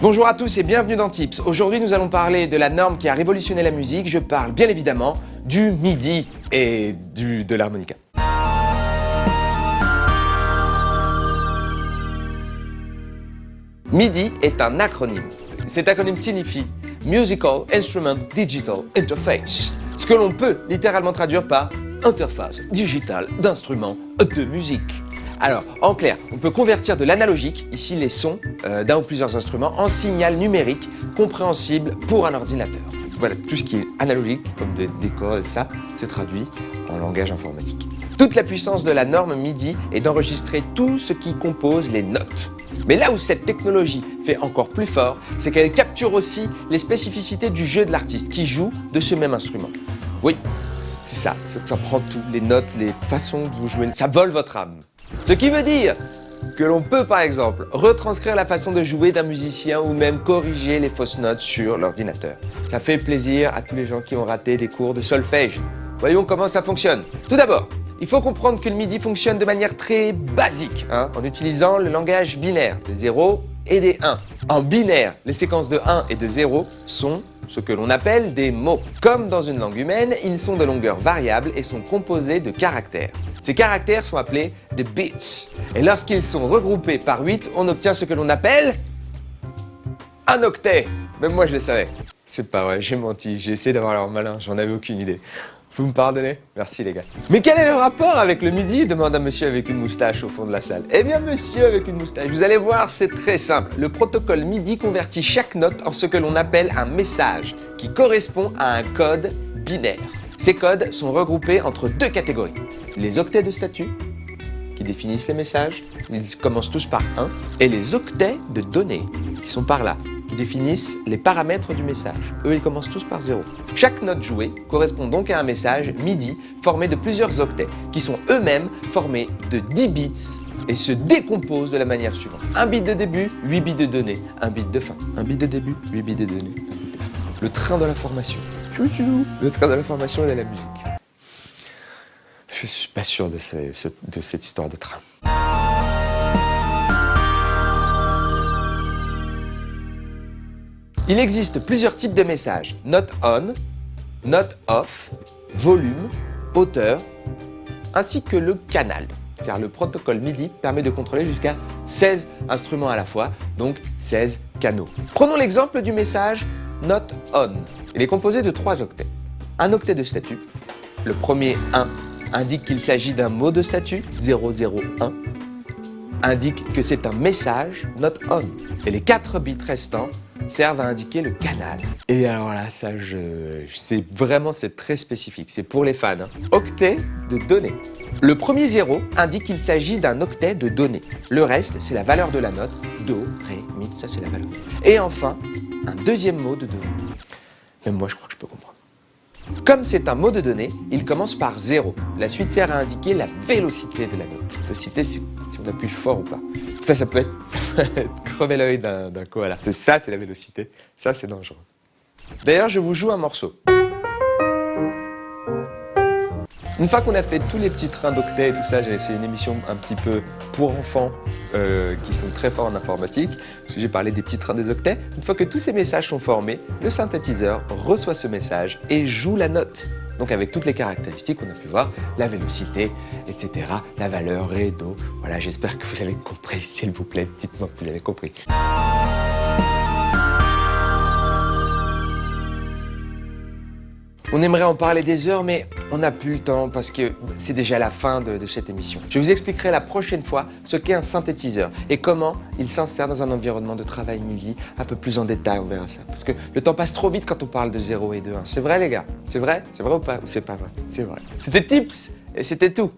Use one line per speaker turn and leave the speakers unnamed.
Bonjour à tous et bienvenue dans Tips. Aujourd'hui, nous allons parler de la norme qui a révolutionné la musique. Je parle bien évidemment du MIDI et de l'harmonica. MIDI est un acronyme. Cet acronyme signifie Musical Instrument Digital Interface, ce que l'on peut littéralement traduire par interface digitale d'instruments de musique. Alors, en clair, on peut convertir de l'analogique, ici les sons d'un ou plusieurs instruments, en signal numérique compréhensible pour un ordinateur. Voilà, tout ce qui est analogique, comme des cordes, ça, c'est traduit en langage informatique. Toute la puissance de la norme MIDI est d'enregistrer tout ce qui compose les notes. Mais là où cette technologie fait encore plus fort, c'est qu'elle capture aussi les spécificités du jeu de l'artiste qui joue de ce même instrument. Oui, c'est ça, ça prend tout, les notes, les façons de vous jouer, ça vole votre âme. Ce qui veut dire que l'on peut par exemple retranscrire la façon de jouer d'un musicien ou même corriger les fausses notes sur l'ordinateur. Ça fait plaisir à tous les gens qui ont raté des cours de solfège. Voyons comment ça fonctionne. Tout d'abord, il faut comprendre que le MIDI fonctionne de manière très basique, en utilisant le langage binaire, des 0 et des 1. En binaire, les séquences de 1 et de 0 sont ce que l'on appelle des mots. Comme dans une langue humaine, ils sont de longueur variable et sont composés de caractères. Ces caractères sont appelés des bits. Et lorsqu'ils sont regroupés par 8, on obtient ce que l'on appelle un octet. Même moi, je le savais. C'est pas vrai, j'ai menti, j'ai essayé d'avoir l'air malin, j'en avais aucune idée. Vous me pardonnez? Merci les gars. Mais quel est le rapport avec le MIDI? Demande un monsieur avec une moustache au fond de la salle. Eh bien monsieur avec une moustache, vous allez voir, c'est très simple. Le protocole MIDI convertit chaque note en ce que l'on appelle un message, qui correspond à un code binaire. Ces codes sont regroupés entre deux catégories. Les octets de statut, qui définissent les messages, ils commencent tous par 1, et les octets de données, qui sont par là, qui définissent les paramètres du message. Eux, ils commencent tous par 0. Chaque note jouée correspond donc à un message MIDI formé de plusieurs octets, qui sont eux-mêmes formés de 10 bits et se décomposent de la manière suivante. Un bit de début, 8 bits de données, un bit de fin. Un bit de début, 8 bits de données, un bit de fin. Le train de l'information. Tchou-tchou. Le train de l'information et de la musique. Je suis pas sûr de cette histoire de train. Il existe plusieurs types de messages. Note on, note off, volume, hauteur, ainsi que le canal. Car le protocole MIDI permet de contrôler jusqu'à 16 instruments à la fois, donc 16 canaux. Prenons l'exemple du message note on. Il est composé de 3 octets. Un octet de statut. Le premier 1 indique qu'il s'agit d'un mot de statut, 001, indique que c'est un message note on. Et les 4 bits restants servent à indiquer le canal. Et alors là, ça, c'est très spécifique, c'est pour les fans. Octet de données. Le premier 0 indique qu'il s'agit d'un octet de données. Le reste, c'est la valeur de la note, do, ré, mi, ça c'est la valeur. Et enfin, un deuxième mot de données. Même moi, je crois que je peux comprendre. Comme c'est un mot de données, il commence par 0. La suite sert à indiquer la vélocité de la note. Vélocité, c'est si on appuie fort ou pas. Ça peut être crever l'œil d'un koala. Ça, c'est la vélocité. Ça, c'est dangereux. D'ailleurs, je vous joue un morceau. Une fois qu'on a fait tous les petits trains d'octets et tout ça, c'est une émission un petit peu pour enfants qui sont très forts en informatique, parce que j'ai parlé des petits trains des octets. Une fois que tous ces messages sont formés, le synthétiseur reçoit ce message et joue la note. Donc avec toutes les caractéristiques qu'on a pu voir, la vélocité, etc., la valeur, ré, do. Voilà, j'espère que vous avez compris, s'il vous plaît, dites-moi que vous avez compris. On aimerait en parler des heures, mais on n'a plus le temps parce que c'est déjà la fin de cette émission. Je vous expliquerai la prochaine fois ce qu'est un synthétiseur et comment il s'insère dans un environnement de travail MIDI un peu plus en détail, on verra ça. Parce que le temps passe trop vite quand on parle de 0 et de 1. C'est vrai les gars? C'est vrai? C'est vrai ou pas? Ou c'est pas vrai? C'est vrai. C'était Tips et c'était tout.